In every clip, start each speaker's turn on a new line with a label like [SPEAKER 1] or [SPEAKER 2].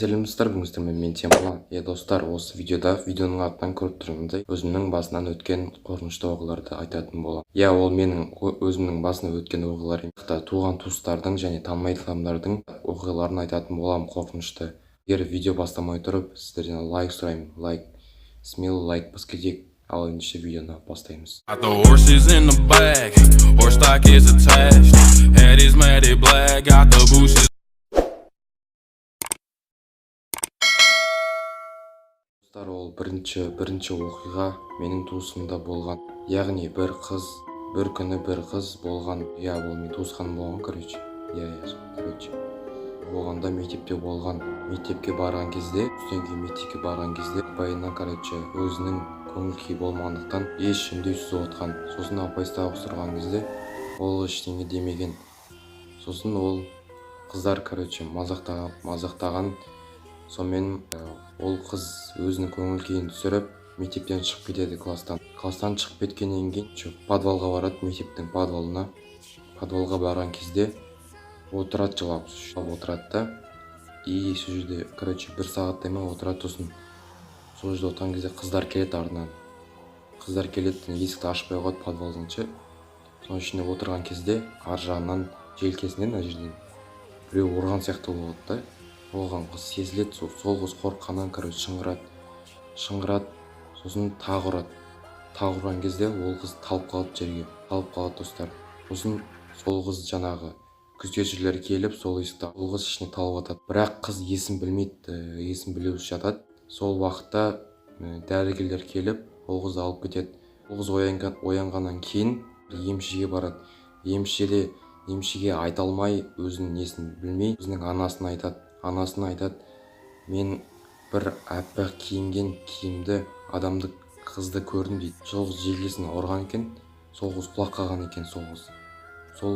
[SPEAKER 1] Сәлеметсіздер, бүгін мен Темірлан. Достар, осы видеоның атынан көріп тұрғандай өзімнің басынан өткен қорқынышты оқиғаларды айтатын боламын. Ол менің өзімнің басынан өткен оқиғалар емес, туған туыстардың және танымайтын адамдардың оқиғаларын айтатын боламын, қорқынышты. Егер видео бастамай тұрып, сіздерден лайк сұраймын. Смело лайк басып кетейік. Ал ендеше видеоны бастаймыз. Ол бірінші оқиға менің туысымда болған. Яғни бір күні бір қыз болған. Ол мен туысқаным болған, болғанда мектепте болған. Мектепке барған кезде, апайына, өзінің көңіл күйі болмағандықтан еш үндеусіз отқан. Сосын апайсы тауыстырған кезде ол ештеңе демеген. Сосын ол қыздар, мазақтаған. Сонымен ол қыз өзінің көңіл күйін түсіріп, мектептен шығып кетеді, класстан. Класстан шығып кеткеннен кейін подвалға барады, мектептің подвалына. Подвалға барған кезде отырады, жылап отырады да. Сол жерде, бір сағаттай ма отырады. Сосын сол жерде отырған кезде қыздар келеді артынан. Қыздар келеді, есікті ашпай қойды подвалдың. Соның ішінде отырған кезде ар жағынан желкесінен мына жерден біреу ұрған сияқты болады да. Оған қыз сезіледі, сол қыз қорыққаннан шыңғырады, сосын тағы ұрады. Тағы ұрған кезде ол қыз талып қалады жерге, достар. Сосын сол қыз күзетшілер келіп, сол қыз ішіне талып атады. Бірақ қыз есін білмейді, жатады. Сол уақытта дәрігерлер келіп, ол қызды алып кетеді. Ол қыз оянғаннан кейін емшіге барады. Емшіге айта алмай, өзінің несін білмей, өзінің анасына айтады, мен бір аппақ киінген адамды қызды көрдім дейді. Сол қыз желкесін ұрған екен, сол қыз құлап қалған екен. Сол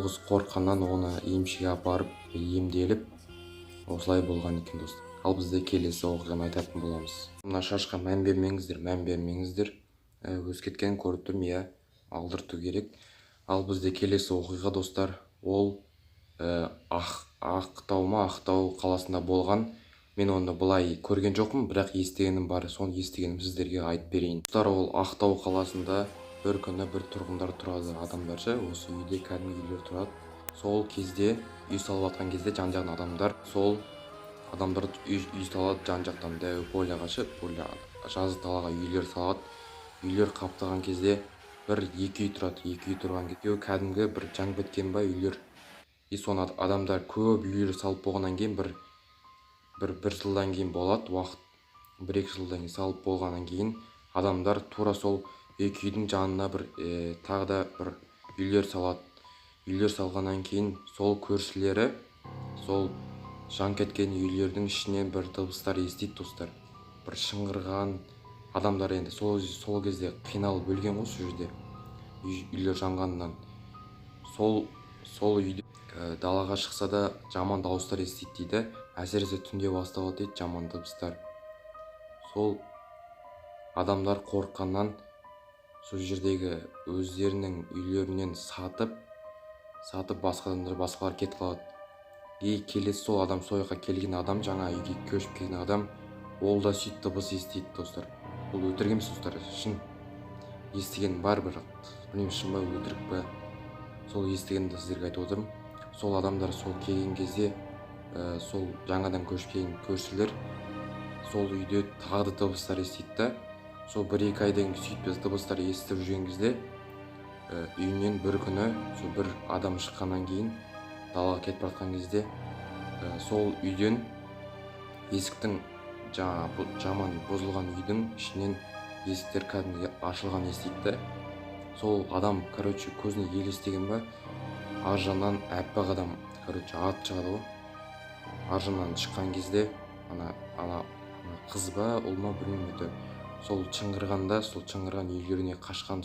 [SPEAKER 1] қыз қорыққаннан оны емшіге апарып, емделіп, осылай болған екен, достар. Ал бізде келесі оқиғаны айтатын боламыз. Мына шашқа мән бермеңіздер. Өскеткен көріп тұрмын, алдырту керек. Ал бізде келесі оқиға, достар, ол Ақтау қаласында болған. Мен оны былай көрген жоқпын, бірақ естігенім бар. Соны естігенім сіздерге айтып берейін. Достар, ол Ақтау қаласында бір күні бір тұрғындар тұрады, адамдар. Осы үйде кәдімгі үйлер тұрады. Сол кезде үй салып жатқан кезде жан-жағын адамдар үй салады, жан-жақтан поляға жазы далаға үйлер салады. Үйлер қаптаған кезде екі үй тұрады. Екі үй тұрған кезде кәдімгі бір жаңып кеткен ба үйлер. Соны адамдар көп үйлер салып болғаннан кейін бір жылдан кейін болады, уақыт 1-2 жылдан кейін салып болғаннан кейін адамдар тура сол екі үйдің жанына тағы да бір үйлер салады. Үйлер салғаннан кейін сол көршілері сол жанып кеткен үйлердің ішінен бір дыбыстар естиді, достар. Бір шыңғырған адамдар. Енді сол кезде қиналып өлген ғой, сол жерде үйлер жанғаннан. Сол үйде далаға шықса да жаман дауыстар естиді дейді. Әсіресе түнде басталады дейді жаман дыбыстар. Сол адамдар қорыққаннан сол жердегі өздерінің үйлерінен сатып басқалар кетіп қалады. Келесі сол адам, сойға келген адам, жаңа үйге көшіп келген адам, ол да сөйтіп дыбыс естиді, достар. Бұл өтірік емес, достар, шын естіген бар, білмеймін, шын ба өтірік па. Сол естігенді сіздерге айтып отырмын. Сол адамдар сол келген кезде, сол жаңадан көшіп келген көршілер сол үйде тағы да дыбыстар естиді да. Сол 1-2 айдан сөйтіп дыбыстар естіп жүрген кезде үйінен бір күні бір адам шыққаннан кейін далаға кетіп жатқан кезде сол үйден есіктің жаман бұзылған үйдің ішінен есіктер кәдімгі ашылған естиді. Сол адам көзіне елестеген ба, ар жағынан аппақ адам ат шығады ғой. Ар жағынан шыққан кезде ана қыз ба, ұл ма білмеймін, сол шыңғырғанда, сол шыңғырған үйлеріне қашқан.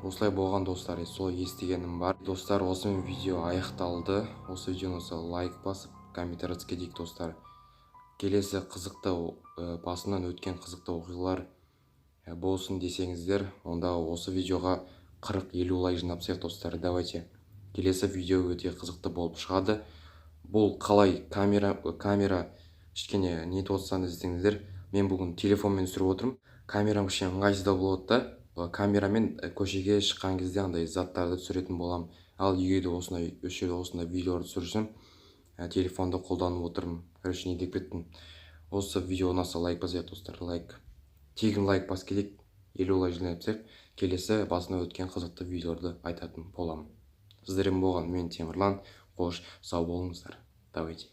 [SPEAKER 1] Осылай болған, достар. Сол естігенім бар. Достар, осымен видео аяқталды. Осы видеоны лайк басып, комментарий кетейік, достар. Келесі басынан өткен қызықты оқиғалар болсын десеңіздер, онда осы видеоға 40-50 лайк жинапсақ, достар. Давайте. Келесі видео өте қызықты болып шығады. Бұл қалай камера кішкене не етіп отырсаңыз десеңіздер, мен бүгін телефонмен түсіріп отырмын. Камерам кішкене ыңғайсыздау болады да, камерамен көшеге шыққан кезде андай заттарды түсіретін боламын. Ал үйге де осындай видеоларды түсірсем, телефонды қолданып отырмын. Короче, не деп кеттім. Осы видео ұнаса лайк басайық достар, лайк. Тегін лайк бас керек, 50 лайк жинапсақ, келесі басына өткен қызықты видеоларды айтатын боламын. Сіздермен болған мен Темірлан. Қош, сау болыңыздар. Давайте.